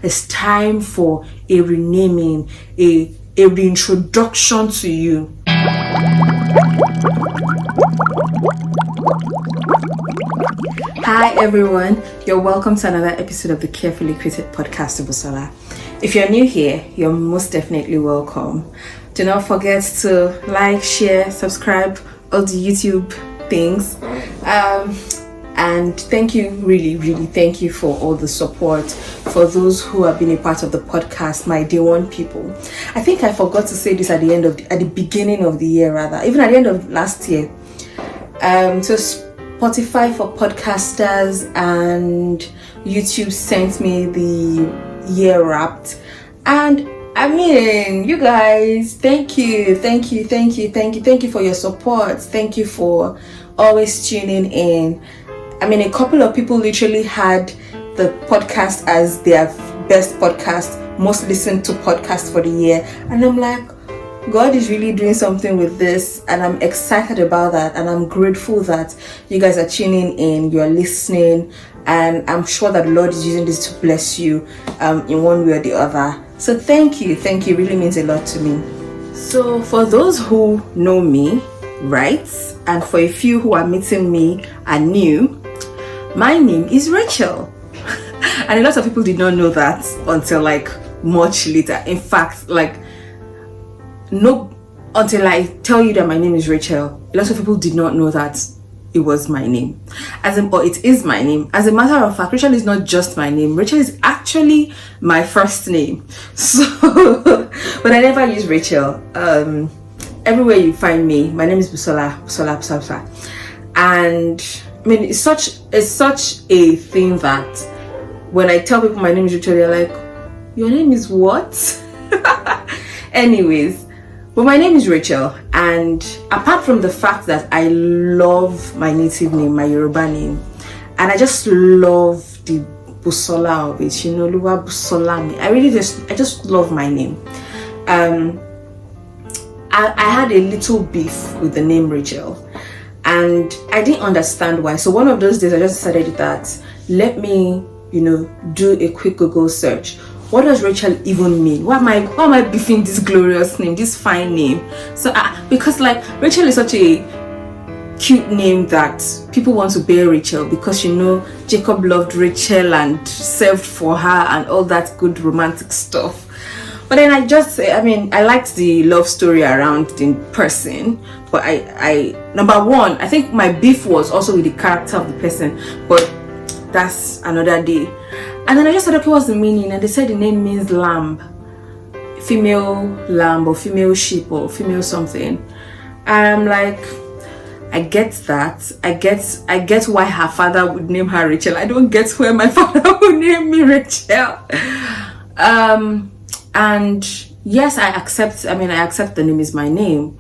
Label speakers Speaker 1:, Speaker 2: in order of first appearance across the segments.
Speaker 1: It's time for a renaming, a reintroduction to you. Hi everyone, you're welcome to another episode of the Carefully Created Podcast of Busola. If you're new here, you're most definitely welcome. Do not forget to like, share, subscribe, all the YouTube things. And thank you, really thank you for all the support, for those who have been a part of the podcast, my day one people. I think I forgot to say this at the beginning of the year, rather, even at the end of last year. So Spotify for podcasters and YouTube sent me the year wrapped, and I mean, you guys, thank you for your support. Thank you for always tuning in. I mean, a couple of people literally had the podcast as their best podcast, most listened to podcast for the year, and I'm like, God is really doing something with this, and I'm excited about that, and I'm grateful that you guys are tuning in, you're listening, and I'm sure that the Lord is using this to bless you in one way or the other. So thank you, really means a lot to me. So for those who know me, right, and for a few who are meeting me and new, my name is Rachel. And a lot of people did not know that until like much later. In fact, until I tell you that my name is Rachel, a lot of people did not know that it was my name. Or it is my name. As a matter of fact, Rachel is not just my name. Rachel is actually my first name. So, but I never use Rachel. Everywhere you find me, my name is Busola. And I mean, it's such a thing that when I tell people my name is Rachel, they're like, your name is what? Anyways, but my name is Rachel, and apart from the fact that I love my native name, my Yoruba name, and I just love the Busola of it, Luwa Busolami. I just love my name. I had a little beef with the name Rachel, and I didn't understand why. So one of those days I just decided that let me, do a quick Google search. What does Rachel even mean? Why am I beefing this glorious name, this fine name? So because Rachel is such a cute name that people want to bear Rachel, because Jacob loved Rachel and served for her and all that good romantic stuff. But then I liked the love story around the person. But I number one, I think my beef was also with the character of the person, but that's another day. And then I just said, okay, what's the meaning? And they said the name means lamb, female lamb or female sheep or female something. And I'm like, I get that. I get why her father would name her Rachel. I don't get where my father would name me Rachel. And yes, I accept the name is my name.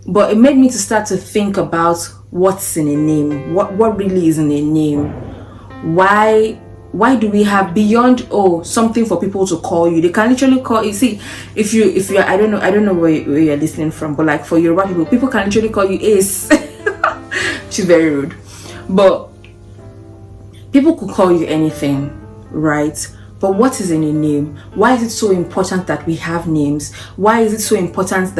Speaker 1: But it made me to start to think about what's in a name. What really is in a name? Why do we have beyond something for people to call you? They can literally call you. See, if you're I don't know where you're listening from, but for Yoruba people can literally call you Ace, which is very rude. But people could call you anything, right? But what is in a name? Why is it so important that we have names? Why is it so important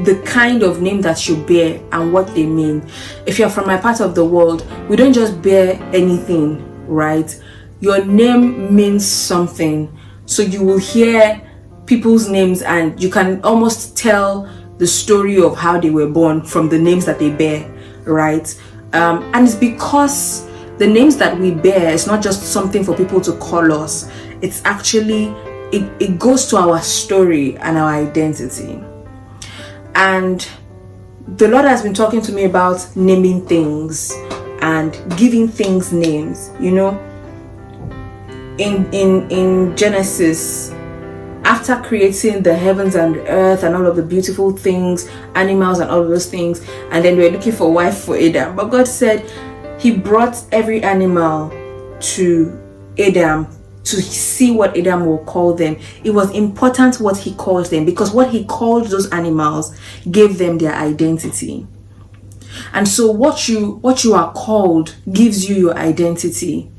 Speaker 1: the kind of name that you bear and what they mean? If you're from my part of the world, we don't just bear anything, right? Your name means something. So you will hear people's names and you can almost tell the story of how they were born from the names that they bear, right? And it's because the names that we bear is not just something for people to call us. It's actually, it goes to our story and our identity. And the Lord has been talking to me about naming things and giving things names. In Genesis, after creating the heavens and the earth and all of the beautiful things, animals and all of those things, and then we're looking for a wife for Adam. But God said He brought every animal to Adam to see what Adam will call them. It was important what he calls them, because what he called those animals gave them their identity. And so what you are called gives you your identity.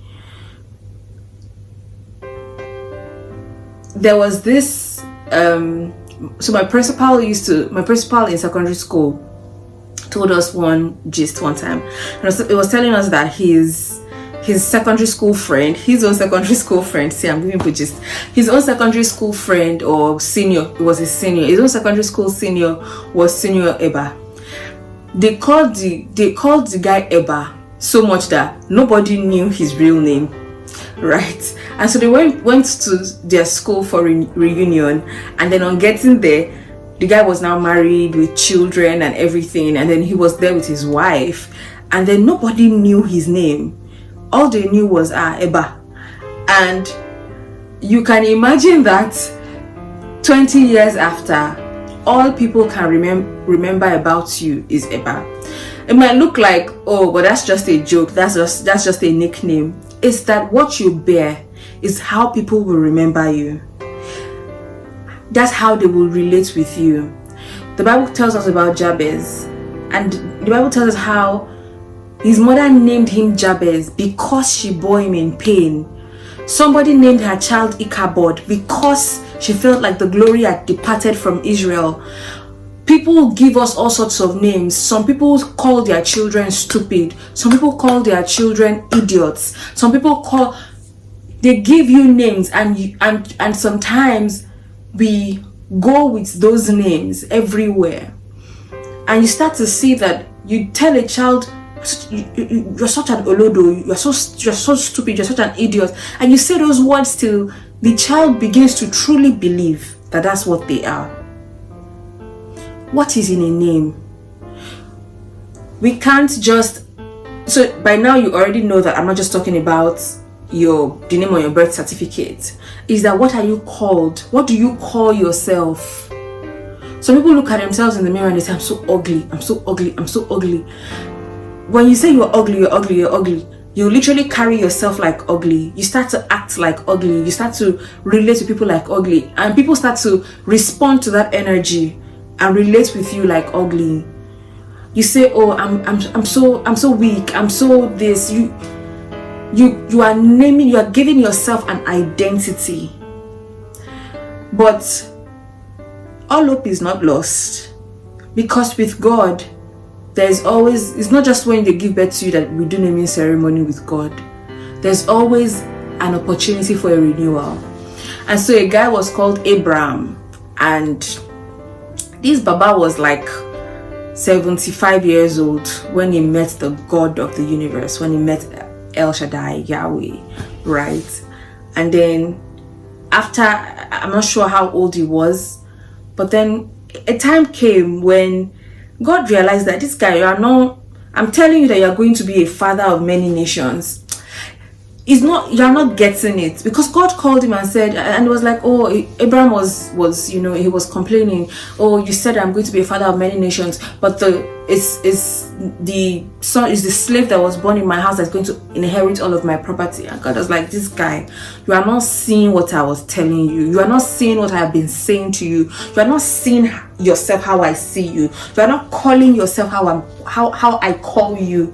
Speaker 1: there was this so my principal in secondary school told us one gist one time, and it was telling us that his secondary school friend, his own secondary school friend, see, I'm giving you gist, his own secondary school friend or senior, it was his senior, his own secondary school senior was Senior Eba. They called the guy Eba so much that nobody knew his real name, right? And so they went to their school for reunion, and then on getting there, the guy was now married with children and everything, and then he was there with his wife, and then nobody knew his name. All they knew was Eba. And you can imagine that 20 years after, all people can remember about you is Eba. It might look like, oh, but that's just a joke, that's just a nickname. It's that what you bear is how people will remember you. That's how they will relate with you. The Bible tells us about Jabez, and the Bible tells us how his mother named him Jabez because she bore him in pain. Somebody named her child Ichabod because she felt like the glory had departed from Israel. People give us all sorts of names. Some people call their children stupid. Some people call their children idiots. Some people they give you names, and sometimes we go with those names everywhere. And you start to see that you tell a child, you're such an olodo, you're so stupid, you're such an idiot, and you say those words till the child begins to truly believe that that's what they are. What is in a name? We can't just, so by now you already know that I'm not just talking about the name on your birth certificate. Is that what are you called? What do you call yourself? Some people look at themselves in the mirror and they say, I'm so ugly, I'm so ugly, I'm so ugly. When you say you're ugly, you're ugly, you're ugly, you literally carry yourself like ugly. You start to act like ugly. You start to relate to people like ugly, and people start to respond to that energy and relate with you like ugly. You say, oh, I'm so weak, I'm so this. You are naming, you are giving yourself an identity. But all hope is not lost, because with God, there's always, it's not just when they give birth to you that we do naming ceremony with God. There's always an opportunity for a renewal. And so a guy was called Abraham, and this Baba was like 75 years old when he met the God of the universe, when he met El Shaddai, Yahweh, right? And then after, I'm not sure how old he was, but then a time came when God realized that this guy, I'm telling you that you're going to be a father of many nations. You're not getting it, because God called him and said, and it was like, oh, Abraham was he was complaining, oh, you said I'm going to be a father of many nations, but it's the son, is the slave that was born in my house that's going to inherit all of my property. And God was like, this guy, you are not seeing what I was telling you. You are not seeing what I have been saying to you. You are not seeing yourself how I see you. You are not calling yourself how I call you.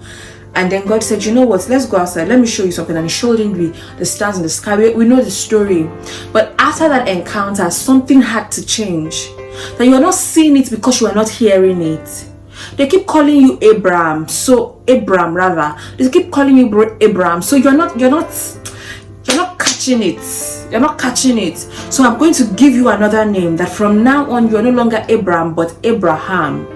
Speaker 1: And then God said, you know what, let's go outside, let me show you something. And he showed him the stars in the sky. We know the story. But after that encounter, something had to change. That you are not seeing it because you are not hearing it. They keep calling you Abraham, rather. They keep calling you Abraham. So you're not catching it. You're not catching it. So I'm going to give you another name, that from now on you are no longer Abraham but Abraham.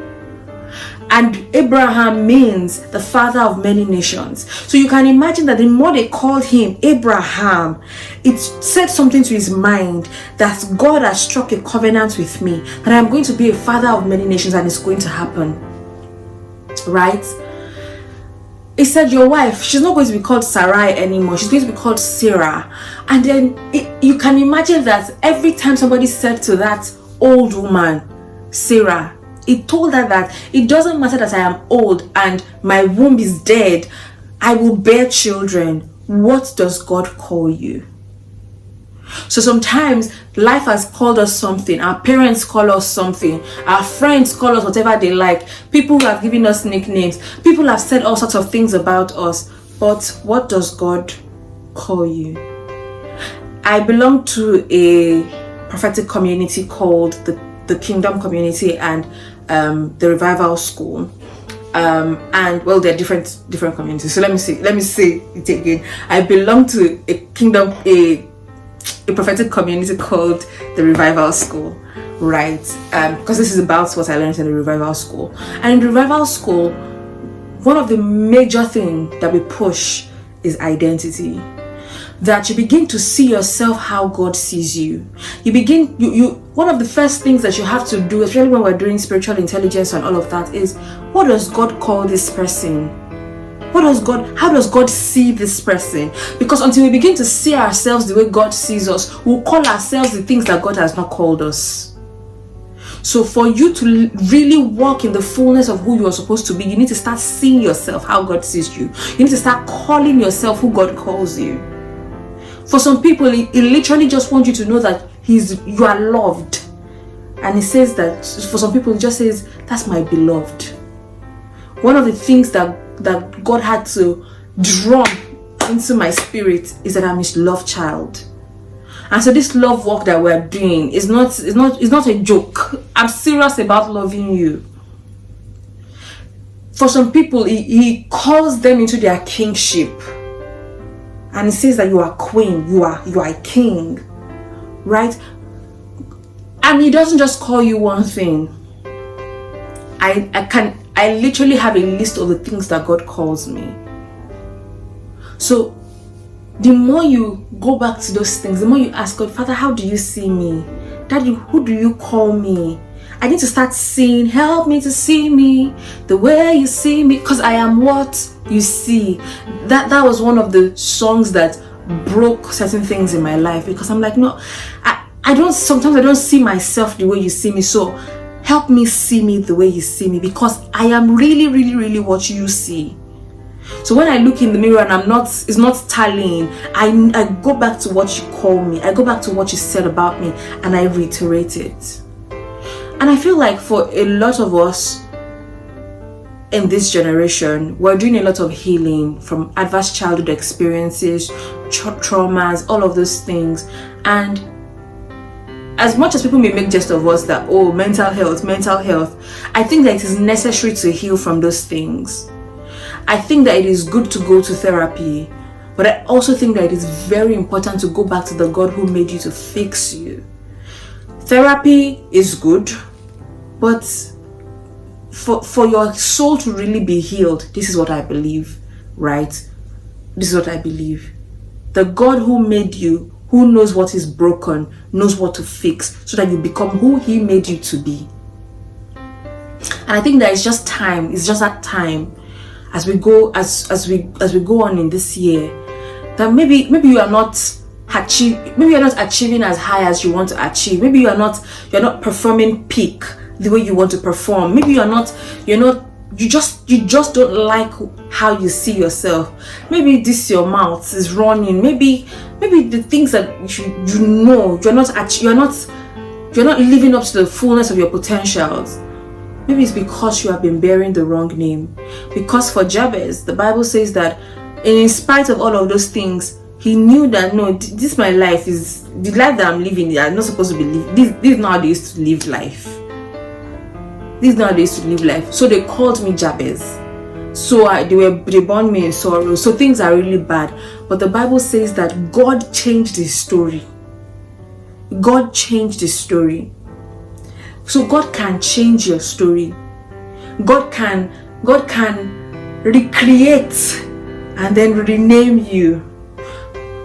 Speaker 1: And Abraham means the father of many nations. So you can imagine that the more they called him Abraham, it said something to his mind that God has struck a covenant with me, that I'm going to be a father of many nations, and it's going to happen. Right? He said, your wife, she's not going to be called Sarai anymore. She's going to be called Sarah. And then you can imagine that every time somebody said to that old woman, Sarah, it told her that it doesn't matter that I am old and my womb is dead, I will bear children. What does God call you? So sometimes life has called us something. Our parents call us something. Our friends call us whatever they like. People have given us nicknames. People have said all sorts of things about us. But what does God call you? I belong to a prophetic community called the Kingdom Community and the Revival School. And well, they're different communities. So let me say it again. I belong to a prophetic community called the Revival School, right? Because this is about what I learned in the Revival School. And in the Revival School, one of the major things that we push is identity. That you begin to see yourself how God sees you. One of the first things that you have to do, especially when we're doing spiritual intelligence and all of that, is what does God call this person? How does God see this person? Because until we begin to see ourselves the way God sees us, we'll call ourselves the things that God has not called us. So for you to really walk in the fullness of who you are supposed to be, you need to start seeing yourself how God sees you. You need to start calling yourself who God calls you. For some people, he literally just wants you to know that you are loved. And he says that, for some people, he just says, that's my beloved. One of the things that God had to drum into my spirit is that I'm his love child. And so this love work that we're doing is not a joke. I'm serious about loving you. For some people, he calls them into their kingship. And he says that you are queen, you are a king, right? And he doesn't just call you one thing. I literally have a list of the things that God calls me. So the more you go back to those things, the more you ask God, Father, how do you see me? Daddy, who do you call me? I need to start seeing, help me to see me the way you see me, because I am what you see. That was one of the songs that broke certain things in my life, because I'm like, no, sometimes I don't see myself the way you see me. So help me see me the way you see me, because I am really, really, really what you see. So when I look in the mirror and it's not tallying, I go back to what you call me. I go back to what you said about me, and I reiterate it. And I feel like for a lot of us in this generation, we're doing a lot of healing from adverse childhood experiences, traumas, all of those things. And as much as people may make jest of us that, oh, mental health, I think that it is necessary to heal from those things. I think that it is good to go to therapy, but I also think that it is very important to go back to the God who made you to fix you. Therapy is good, but for your soul to really be healed, this is what I believe, right? This is what I believe. The God who made you, who knows what is broken, knows what to fix, so that you become who he made you to be. And I think that it's just time. It's just that time as we go on in this year, that maybe you are not achieving as high as you want to achieve. Maybe you're not performing peak the way you want to perform. Maybe you just don't like how you see yourself. Maybe this your mouth is running. Maybe the things that you know you're not living up to the fullness of your potentials. Maybe it's because you have been bearing the wrong name. Because for Jabez, the Bible says that in spite of all of those things, he knew that no, this my life is the life that I'm living. I'm not supposed to be living. This is not how they used to live life. This is not how they used to live life. So they called me Jabez. So they born me in sorrow. So things are really bad. But the Bible says that God changed his story. God changed his story. So God can change your story. God can recreate and then rename you.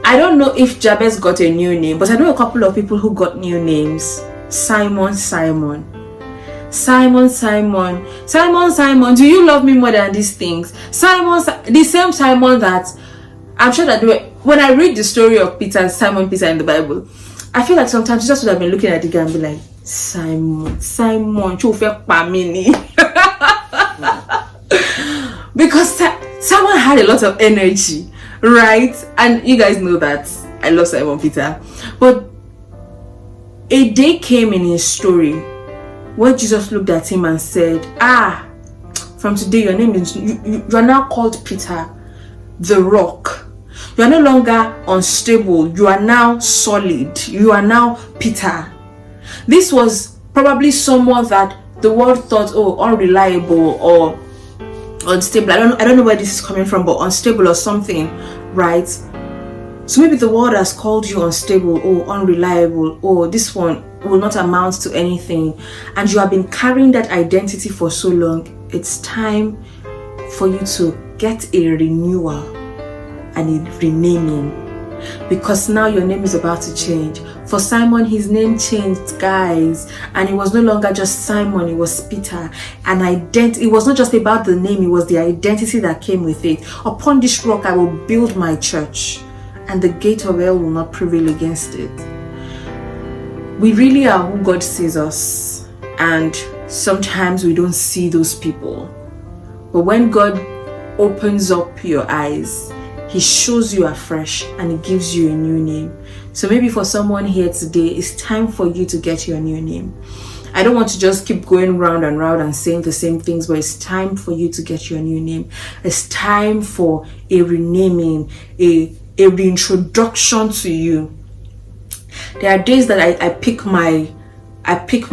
Speaker 1: I don't know if Jabez got a new name, but I know a couple of people who got new names. Simon, do you love me more than these things? Simon, the same Simon that I'm sure that when I read the story of Simon Peter in the Bible, I feel like sometimes Jesus would have been looking at the guy and be like, Simon, because Simon had a lot of energy, right? And you guys know that I love Simon Peter. But a day came in his story where Jesus looked at him and said, from today your name is, you are now called Peter, the rock. You are no longer unstable. You are now solid. You are now Peter. This was probably someone that the world thought, oh, unreliable or unstable. I don't know where this is coming from, but unstable or something, right? So maybe the world has called you unstable or unreliable, or this one will not amount to anything, and you have been carrying that identity for so long. It's time for you to get a renewal and a renaming, because now your name is about to change. For Simon, his name changed, guys, and it was no longer just Simon, it was Peter. And it was not just about the name, it was the identity that came with it. Upon this rock I will build my church, and the gate of hell will not prevail against it. We really are who God sees us, and sometimes we don't see those people. But when God opens up your eyes, He shows you afresh and He gives you a new name. So maybe for someone here today, it's time for you to get your new name. I don't want to just keep going round and round and saying the same things, but it's time for you to get your new name. It's time for a renaming, a reintroduction to you. There are days that I pick my identity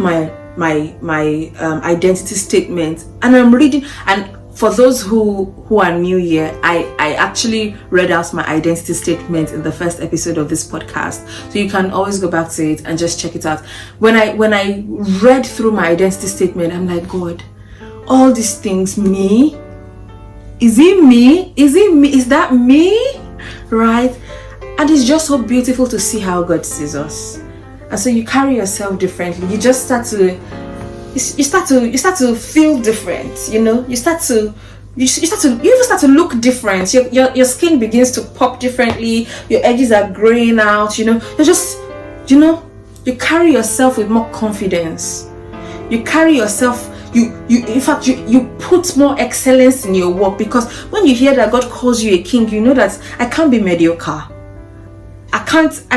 Speaker 1: statement, and I'm reading, and for those who are new here, I actually read out my identity statement in the first episode of this podcast, so you can always go back to it and just check it out. When I read through my identity statement, I'm like, God, all these things, me? Is it me? Is it me? Is that me? Right? And it's just so beautiful to see how God sees us. And so you carry yourself differently. You just start to feel different, you know. You even start to look different. Your skin begins to pop differently. Your edges are graying out, you know. You carry yourself with more confidence. You carry yourself, you put more excellence in your work, because when you hear that God calls you a king, you know that I can't be mediocre. I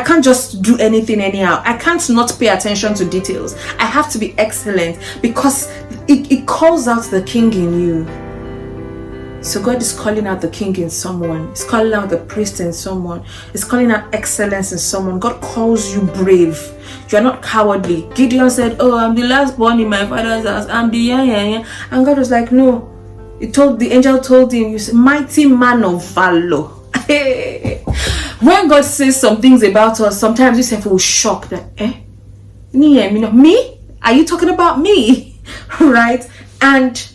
Speaker 1: can't just do anything anyhow. I can't not pay attention to details. I have to be excellent, because it calls out the king in you. So God is calling out the king in someone. He's calling out the priest in someone. He's calling out excellence in someone. God calls you brave. You are not cowardly. Gideon said, oh, I'm the last born in my father's house. I'm the yeah. And God was like, no. The angel told him, you mighty man of valor. When God says some things about us, sometimes we say, we're shocked that, me? Are you talking about me? Right? And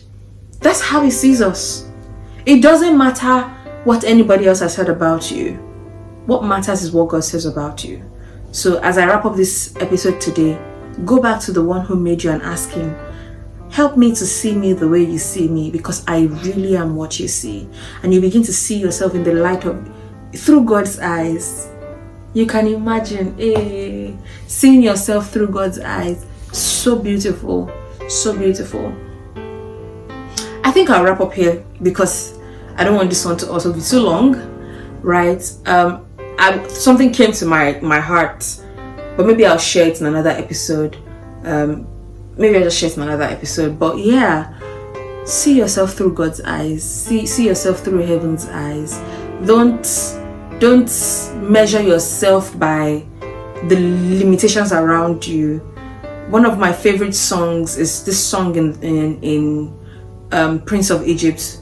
Speaker 1: that's how He sees us. It doesn't matter what anybody else has said about you. What matters is what God says about you. So as I wrap up this episode today, go back to the one who made you and ask Him, help me to see me the way you see me, because I really am what you see. And you begin to see yourself in the light of, through God's eyes. You can imagine seeing yourself through God's eyes. So beautiful, so beautiful. I think I'll wrap up here, because I don't want this one to also be too long, right? Something came to my heart, but maybe I'll share it in another episode. Maybe I'll just share it in another episode. But yeah, see yourself through God's eyes. See yourself through heaven's eyes. Don't measure yourself by the limitations around you. One of my favorite songs is this song in Prince of Egypt.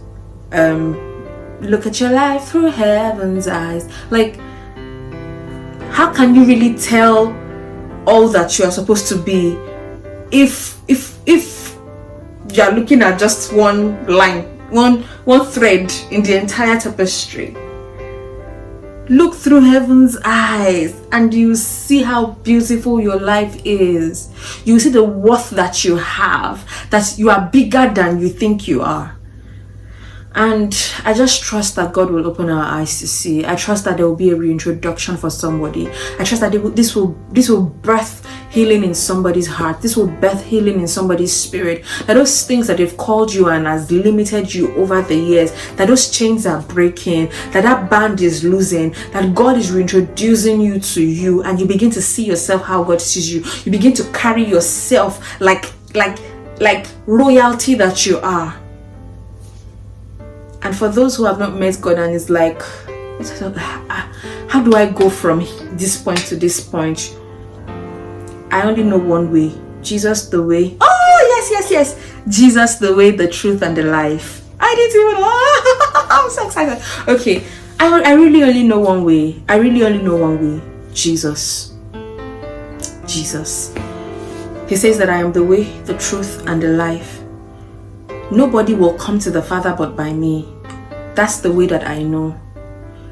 Speaker 1: Look at your life through heaven's eyes. Like, how can you really tell all that you are supposed to be if you are looking at just one line, one thread in the entire tapestry? Look through heaven's eyes and you see how beautiful your life is. You see the worth that you have, that you are bigger than you think you are. And I just trust that God will open our eyes to see. I trust that there will be a reintroduction for somebody. I trust that this will birth healing in somebody's heart. This will birth healing in somebody's spirit. That those things that they've called you and has limited you over the years, that those chains are breaking, that band is losing, that God is reintroducing you to you, and you begin to see yourself how God sees you. You begin to carry yourself like royalty that you are. And for those who have not met God and is like, how do I go from this point to this point? I only know one way. Jesus the way. Oh, yes. Jesus the way, the truth, and the life. I didn't even I'm so excited. Okay. I really only know one way. I really only know one way. Jesus. Jesus. He says that I am the way, the truth, and the life. Nobody will come to the Father but by me. That's the way that I know.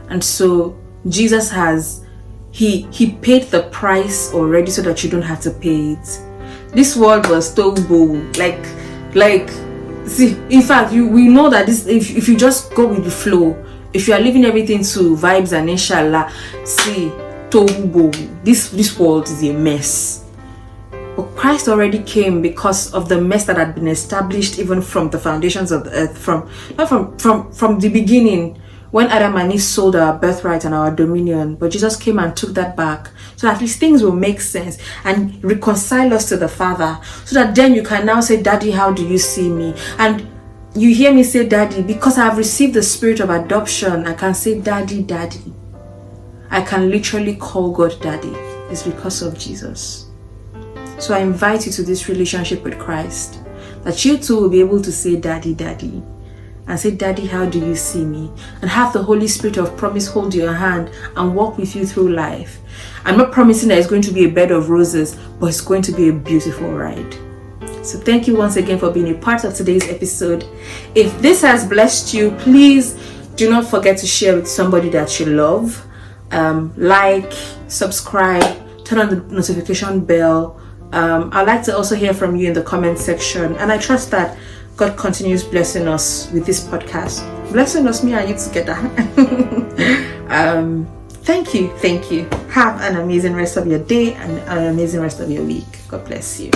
Speaker 1: And so Jesus has, he paid the price already so that you don't have to pay it. This world was tohu, like see, in fact, we know that this, if you just go with the flow, if you are leaving everything to vibes and inshallah, see, tohu, this world is a mess. But Christ already came because of the mess that had been established even from the foundations of the earth, from the beginning, when Adam and Eve sold our birthright and our dominion. But Jesus came and took that back, so that these things will make sense and reconcile us to the Father, so that then you can now say, Daddy, how do you see me? And you hear me say Daddy because I have received the spirit of adoption. I can say Daddy, Daddy. I can literally call God Daddy. It's because of Jesus. So I invite you to this relationship with Christ, that you too will be able to say Daddy, Daddy, and say, Daddy, how do you see me? And have the Holy Spirit of promise hold your hand and walk with you through life. I'm not promising that it's going to be a bed of roses, but it's going to be a beautiful ride. So thank you once again for being a part of today's episode. If this has blessed you, please do not forget to share with somebody that you love. Like, subscribe, turn on the notification bell. I'd like to also hear from you in the comment section, and I trust that God continues blessing us with this podcast, blessing us, me and you together. Thank you. Have an amazing rest of your day and an amazing rest of your week. God bless you.